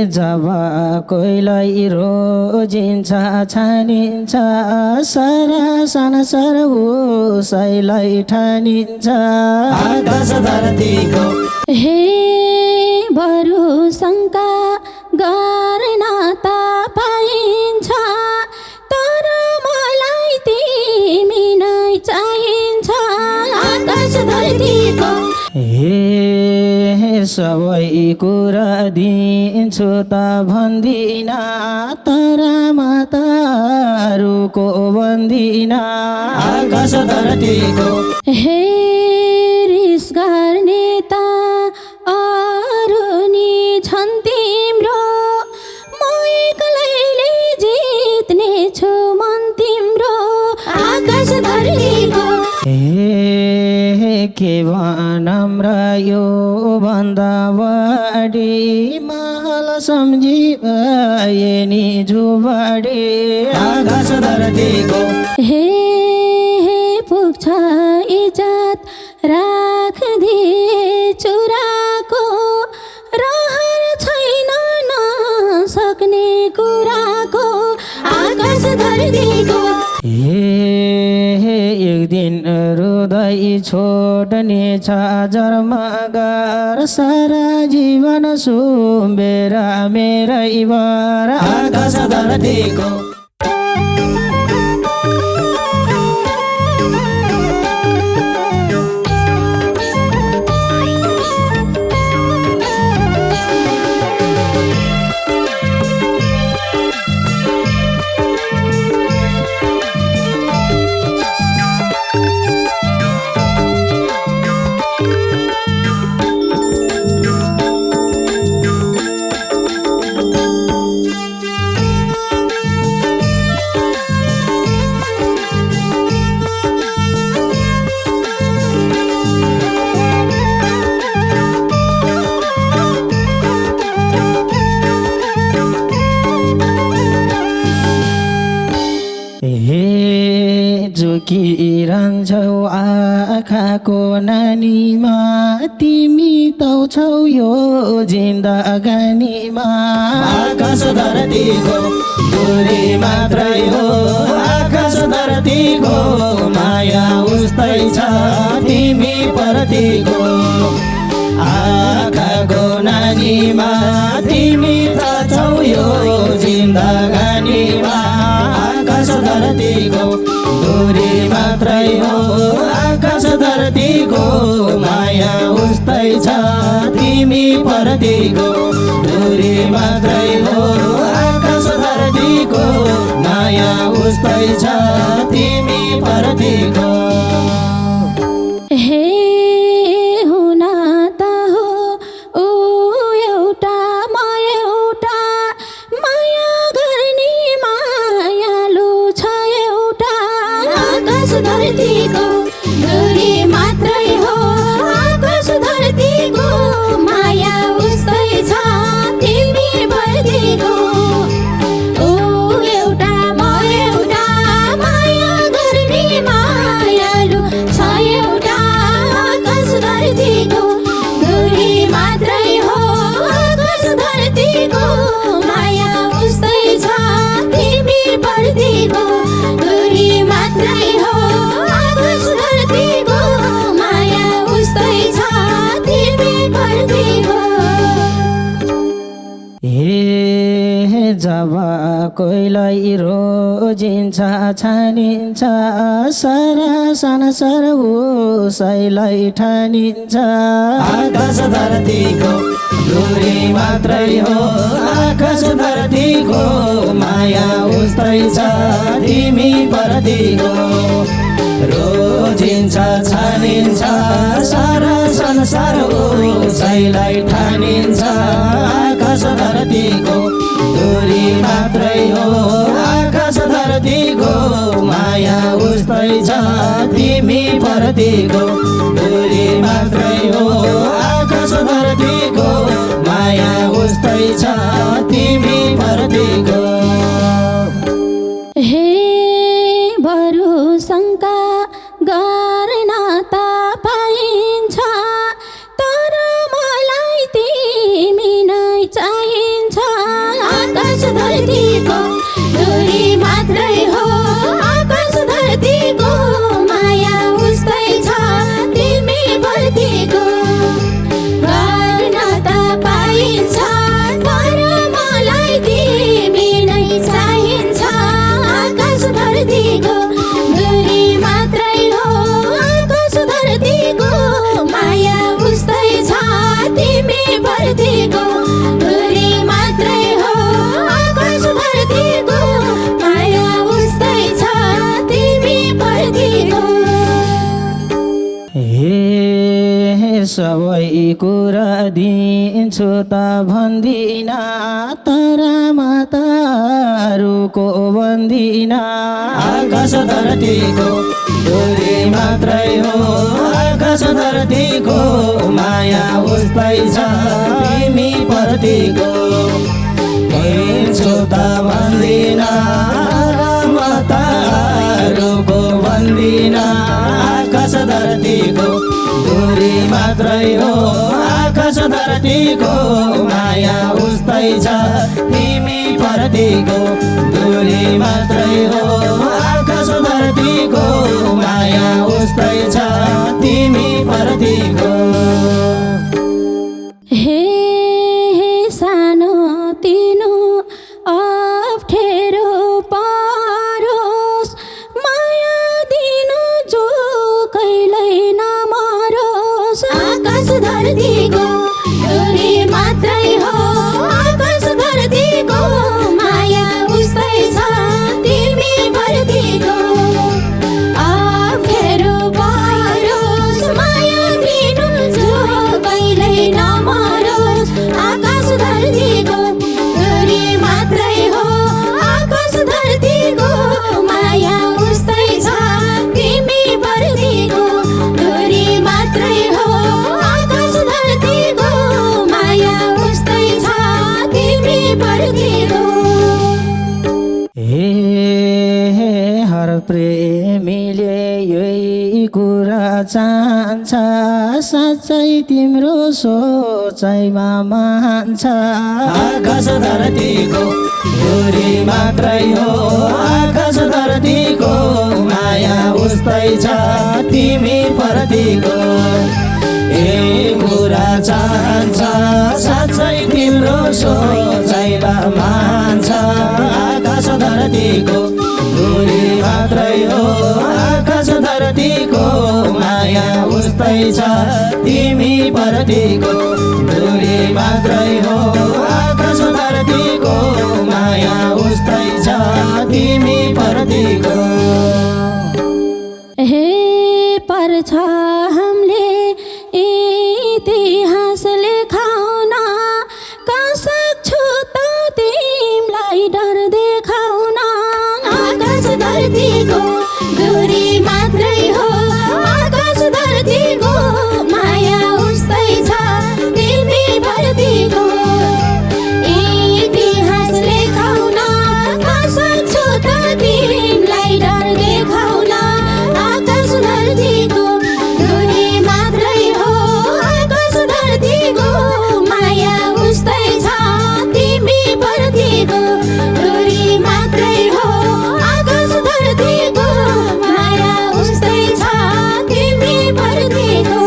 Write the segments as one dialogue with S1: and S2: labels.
S1: जब कोहीलाई रोजिन्छ छानिन्छ सारा संसार उसैलाई ठानिन्छ
S2: आकाश धरतीको
S3: हे बरु शङ्का गर्न त पाइन्छ तर मलाई तिमी नै चाहिन्छ आकाश धरतीको
S1: हे सबै कुरा दिन्छु त भन्दिन तर म तारुको बन्दिन
S2: आकाश धरतीको
S3: हे रिस गर्ने त अरू नि छन् तिम्रो म एक्लैले जित्ने छु मन तिम्रो आकाश धरतीको
S1: हे के भनम र यो भन्दा बढी महल सम्झी भए नि जुबाडी
S2: आकाश धरतीको
S3: हे पुग्छ इज्जत राखिदिए चुराको रहर छैन नसक्ने कुराको आकाश धरतीको
S1: एक दिन हृदय छोड्ने छ जन्मगार सारा जीवन सुम्बेर मेरै भर
S2: आकाश धरतीको
S1: झुकिरहन्छौ आँखाको नानीमा तिमी तौ छौ यो जिन्दगानीमा
S2: आकाश धरतीको दूरी मात्रै हो आकाश धरतीको माया उस्तै छ तिमी प्रतिको आँखाको नानीमा तिमी त छौ यो जिन्दगानीमा आकाश धरतीको दूरी मात्रै हो आकाश धरतीको माया उस्तै छ तिमी प्रतिको दूरी मात्रै हो आकाश धरतीको माया उस्तै छ तिमी प्रतिको
S3: हे हुन त हो ऊ एउटा म एउटा माया गर्ने मायालु छ एउटा आकाश धरतीको दूरी मात्रै हो आकाश धरतीको माया उस्तै छ तिमी प्रतिको ऊ एउटा म एउटा माया गर्ने मायालु छ एउटा आकाश धरतीको दूरी मात्रै हो आकाश धरतीको माया उस्तै छ तिमी प्रतिको दूरी मात्रै हो आकाश धरतीको माया उस्तै छ तिमी प्रतिको
S1: जब कोहीलाई रोजिन्छ छानिन्छ सारा संसार उसैलाई ठानिन्छ
S2: आकाश धरतीको दूरी मात्रै हो आकाश धरतीको माया उस्तै छ तिमी प्रतिको रोजिन्छ छानिन्छ सारा संसार उसैलाई ठानिन्छ आकाश धरतीको दूरी मात्रै हो आकाश धरतीको माया उस्तै छ तिमी प्रतिको दूरी मात्रै हो आकाश धरतीको माया उस्तै छ तिमी प्रतिको
S3: हे बरु शङ्का गर्न त पाइन्छ तर मलाई तिमी नै चाहिन्छ
S1: सबै कुरा दिन्छु त भन्दिन तर माताहरूको भन्दिन
S2: आकाश धरतीको दूरी मात्रै हो आकाश धरतीको माया उस्तै छ तिमी प्रतिको दिन्छु त भन्दिन माताहरूको भन्दिन आकाश धरतीको दूरी मात्रै हो आकाश धरतीको माया उस्तै छ तिमी प्रतिको दूरी मात्रै हो आकाश धरतीको माया उस्तै छ तिमी प्रतिको
S3: हे सानो तिनो अप्ठ्यारो परोस् माया दिनु जो कहिल्यै नमरोस् आकाश धरतीको दूरी मात्रै हो आकाश धरतीको माया उस्तै छ तिमी प्रतिको अप्ठ्यारो परोस् माया दिनु जो कहिल्यै नमरोस् आकाश धरतीको दूरी मात्रै हो आकाश धरतीको माया उस्तै छ तिमी प्रतिको दूरी मात्रै हो आकाश धरतीको माया उस्तै छ तिमी प्रतिको
S1: हे हर प्रेमीले यही कुरा चाहन्छ साँच्चै तिम्रो सोचाइमा मान्छ
S2: आकाश धरतीको दूरी मात्रै हो आकाश धरतीको माया उस्तै छ तिमी प्रतिको ए कुरा चाहन्छ साँच्चै तिम्रो सोचाइमा मान्छ आकाश धरतीको दूरी मात्रै हो आकाश धरतीको माया उस्तै छ तिमी प्रतिको दूरी मात्रै हो आकाश धरतीको माया उस्तै छ तिमी प्रतिको
S3: हे पर्छ हामीले इतिहास लेखाउन सक्छु त तिमीलाई डर देखाउन आकाश धरतीको दूरी मात्रै हो आकाश धरतीको माया उस्तै छ तिमी प्रतिको इतिहास लेखाउन सक्छु त तिमीलाई डर देखाउन आकाश धरतीको दूरी मात्रै हो आकाश धरतीको माया उस्तै छ तिमी प्रतिको दूरी मात्रै हो आकाश धरतीको माया उस्तै छ तिमी प्रतिको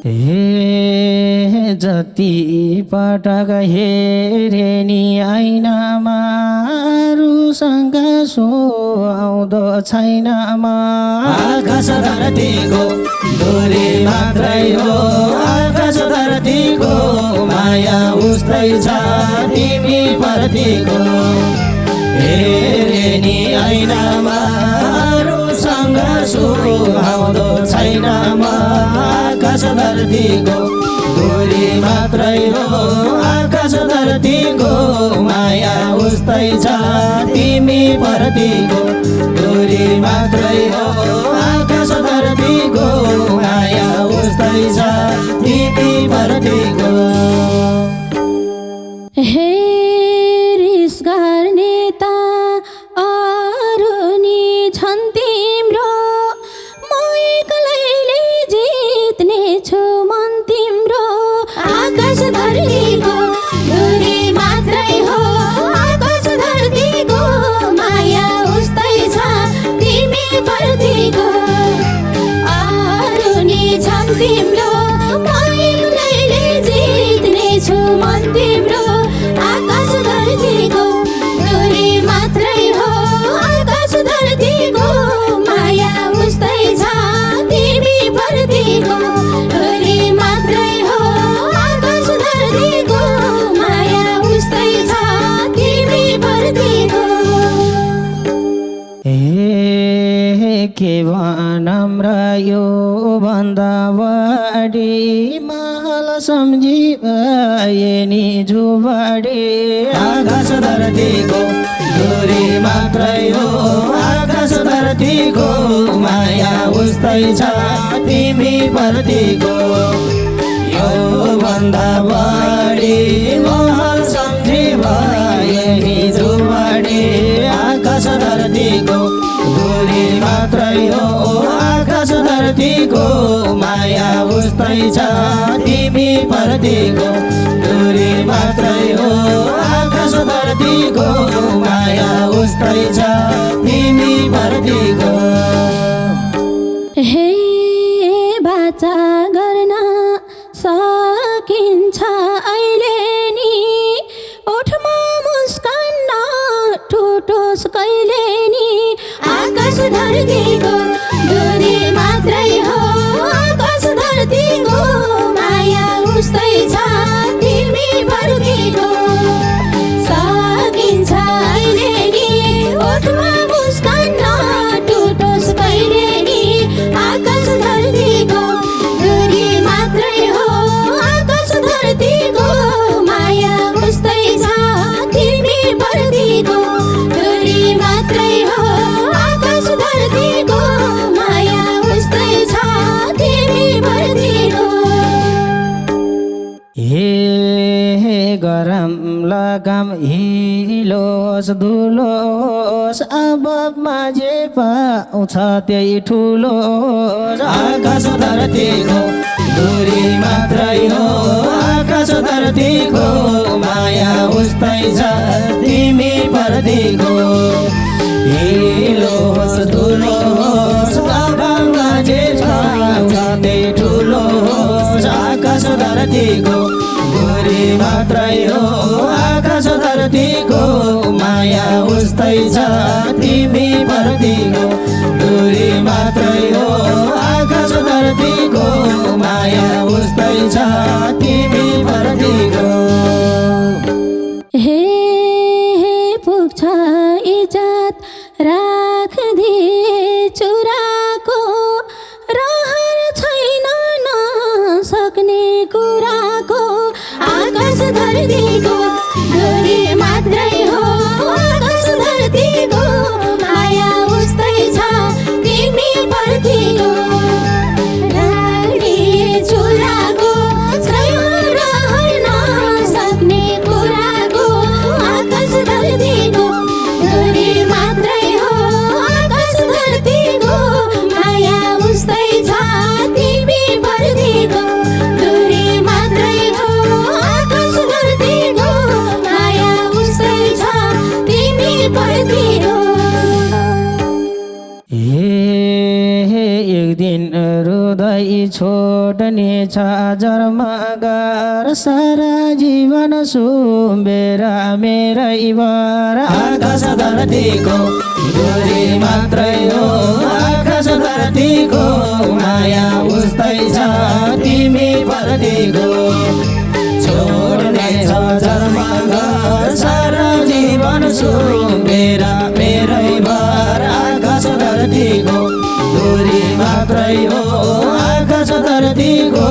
S1: हे जति पटक हेरे नि ऐनामा रुसँग सो आउँदो छैन
S2: आकाश धरतीको दूरी मात्रै हो आकाश धरतीको माया उस्तै छ तिमी प्रतिको हेरे नि ऐनामा रुसँग सुहाउँदो छैन आकाश धरतीको दूरी मात्रै हो आकाश धरतीको माया उस्तै छ तिमी प्रतिको दूरी मात्रै हो आकाश धरतीको माया उस्तै छ तिमी प्रतिको
S3: हे रिस गर्ने त अरू नि छन् तिम्रो म एक्लैले जित्ने छु मन तिम्रो आकाश धरतीको दूरी मात्रै हो आकाश धरतीको माया उस्तै छ तिमी प्रतिको अरू नि छन् तिम्रो म एक्लैले जित्ने छु मन तिम्रो आकाश धरतीको दूरी मात्रै हो आकाश धरतीको माया उस्तै छ तिमी प्रतिको दूरी मात्रै हो आकाश धरतीको माया उस्तै छ तिमी प्रतिको
S1: हे के भनौँ र यो भन्दा सम्झी भए नि जुबाडे
S2: आकाश धरतीको दूरी मात्रै हो आकाश धरतीको माया उस्तै छ तिमी प्रतिको यो भन्दा बढी महल सम्झी भए नि जुबाडे आकाश धरतीको दूरी मात्रै हो आकाश धरतीको माया उस्तै छ तिमी प्रतिको दूरी मात्रै हो आकाश धरतीको माया उस्तै छ तिमी प्रतिको
S3: हे बाचा गर्न सकिन्छ अहिले नि ओठमा मुस्कान टुटोस् कहिले नि आकाश धरतीको दूरी मात्रै हो आकाश धरतीको माया उस्तै छ तिमी प्रतिको सकिन्छ अहिले नि ओठमा मुस्कान टुटोस् कहिले नि आकाश धरतीको दूरी मात्रै हो आकाश धरतीको माया उस्तै छ तिमी प्रतिको दूरी मात्रै हो आकाश धरतीको माया उस्तै छ तिमी प्रतिको
S1: हे गरम लगाम हिलोस् धुलोस् अब माझे पाउँछ त्यही ठुलो
S2: आकाश धरतीको दूरी मात्रै हो आकाश धरतीको माया उस्तै छ तिमी प्रतिको हिलोस् धुलोस् अब माझे पाउँछ त्यही ठुलो आकाश धरतीको दूरी मात्रै हो आकाश धरतीको माया उस्तै छ तिमी प्रतिको दूरी मात्रै हो आकाश धरतीको माया उस्तै छ तिमी प्रतिको
S3: हे पुग्छ इज्जत राख्दे चुराको रहर छैन नसक्ने कुराको आकाश धरतीको दूरी मात्रै हो आकाश धरतीको माया उस्तै छ तिमी प्रतिको राख्दे चुराको छैन रहर नसक्ने कुराको आकाश धरतीको दूरी मात्रै हो आकाश धरतीको माया उस्तै छ तिमी प्रतिको दूरी मात्रै हो आकाश धरतीको माया उस्तै छ तिमी प्रतिको
S1: हे एक दिन हृदय छोड्ने छ जर्मगार सारा जीवन सुम्बेर मेरै भर
S2: आकाश धरतीको दूरी मात्रै हो आकाश धरतीको माया उस्तै छ तिमी प्रतिको छोड्ने छ जन्मघर सारा जीवन सुम्बेर मेरै भर आकाश धरतीको दूरी मात्रै हो आकाश धरतीको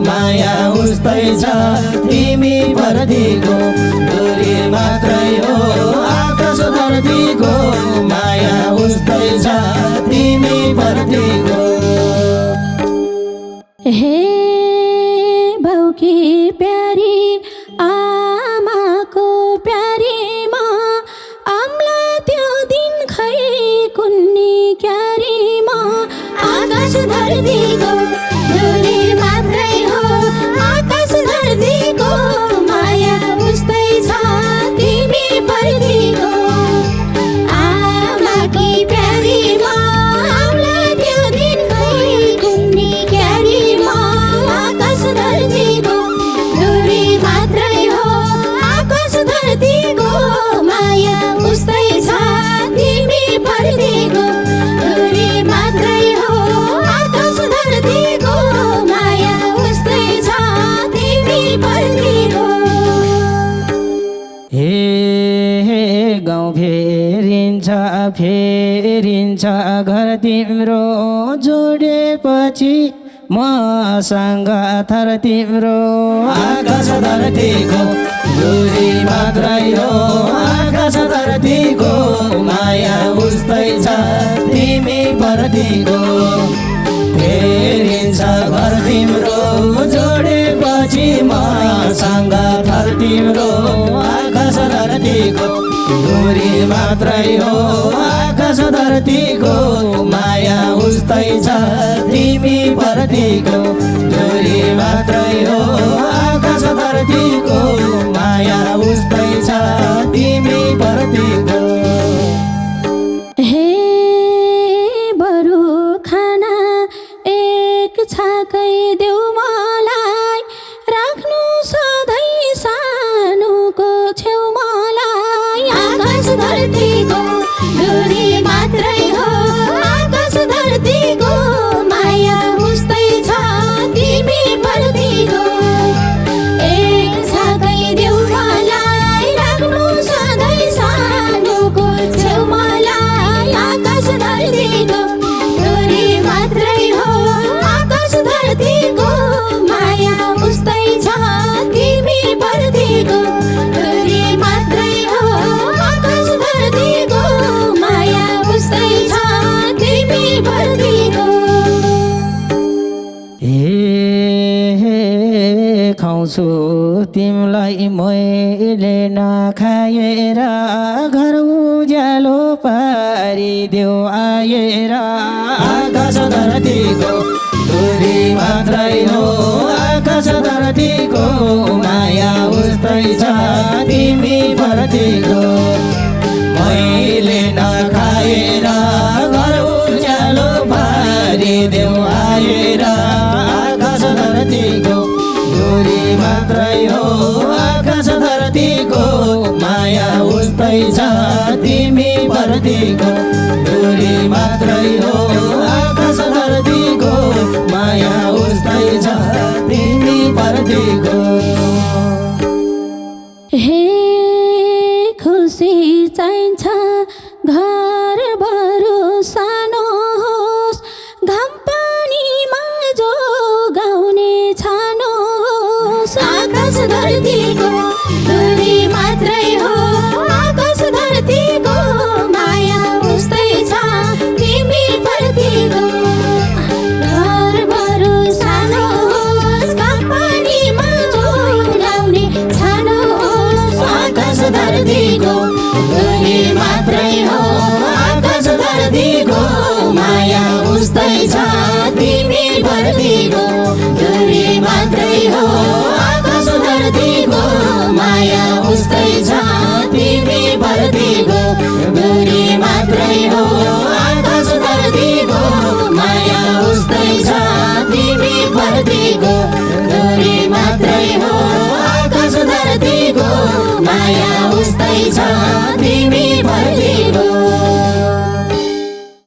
S2: माया उस्तै छ तिमी प्रतिको दूरी मात्रै हो आकाश धरतीको माया उस्तै छ तिमी प्रतिको
S3: हे बाउकी प्यारी आमाको प्यारीमा आम्ला त्यो दिन खै कुन्नी क्यारीमा आकाश धरतीको दूरी मात्रै हो आकाश धरतीको माया उस्तै छ तिमी प्रतिको आमाकी प्यारीमा आम्ला त्यो दिन खै कुन्नी क्यारीमा आकाश धरतीको दूरी मात्रै हो आकाश धरतीको माया उस्तै छ तिमी प्रतिको दूरी मात्रै हो आकाश धरतीको माया उस्तै छ तिमी प्रतिको
S1: हे गाउँ फेरिन्छ घर तिम्रो जोडेपछि मसँग थर तिम्रो
S2: आकाश धरतीको दूरी मात्रै हो आकाश धरतीको माया उस्तै छ तिमी प्रतिको फेरिन्छ घर तिम्रो जोडेपछि मसँग थर तिम्रो आकाश धरतीको दूरी मात्रै हो आकाश धरतीको माया उस्तै छ तिमी प्रतिको दूरी मात्रै हो आकाश धरतीको माया उस्तै छ तिमी प्रतिको
S3: हे बरु खाना एक छाकै देऊ मलाई राख्नु सधैँ सानोको छेउ मलाई आकाश धरतीको दूरी मात्रै हो आकाश धरतीको माया उस्तै छ तिमी प्रतिको एक छाकै देऊ मलाई राख्नु सधैँ सानोको छेउ मलाई आकाश धरतीको दूरी मात्रै हो आकाश धरतीको माया उस्तै छ तिमी प्रतिको दूरी मात्रै हो आकाश धरतीको माया उस्तै छ तिमी प्रतिको
S1: हे खाउँछु तिमीलाई मैले नखाएर घर उज्यालो पारिदेऊ आएर
S2: आकाश धरतीको दूरी मात्रै हो आकाश धरतीको माया उस्तै छ तिमी प्रतिको मैले नखाएर घर उज्यालो पारिदेऊ आएर आकाश धरतीको दूरी मात्रै हो आकाश धरतीको माया उस्तै छ तिमी प्रतिको दूरी मात्रै हो आकाश धरतीको माया उस्तै छ तिमी प्रतिको
S3: हे खुसी चाहिन्छ घर बरु सानो होस् घाम पानीमा जोगाउने छानो होस् आकाश धरतीको दूरी मात्रै हो आकाश धरतीको माया उस्तै छ तिमी प्रतिको घर बरु सानो होस् घाम पानीमा जोगाउने छानो होस्
S2: आकाश धरतीको दूरी मात्रै हो आकाश धरतीको माया उस्तै छ तिमी प्रतिको दूरी मात्रै हो आकाश धरतीको माया उस्तै छ तिमी प्रतिको दूरी मात्रै हो आकाश धरतीको माया उस्तै छ तिमी प्रतिको दूरी मात्रै हो आकाश धरतीको माया उस्तै छ तिमी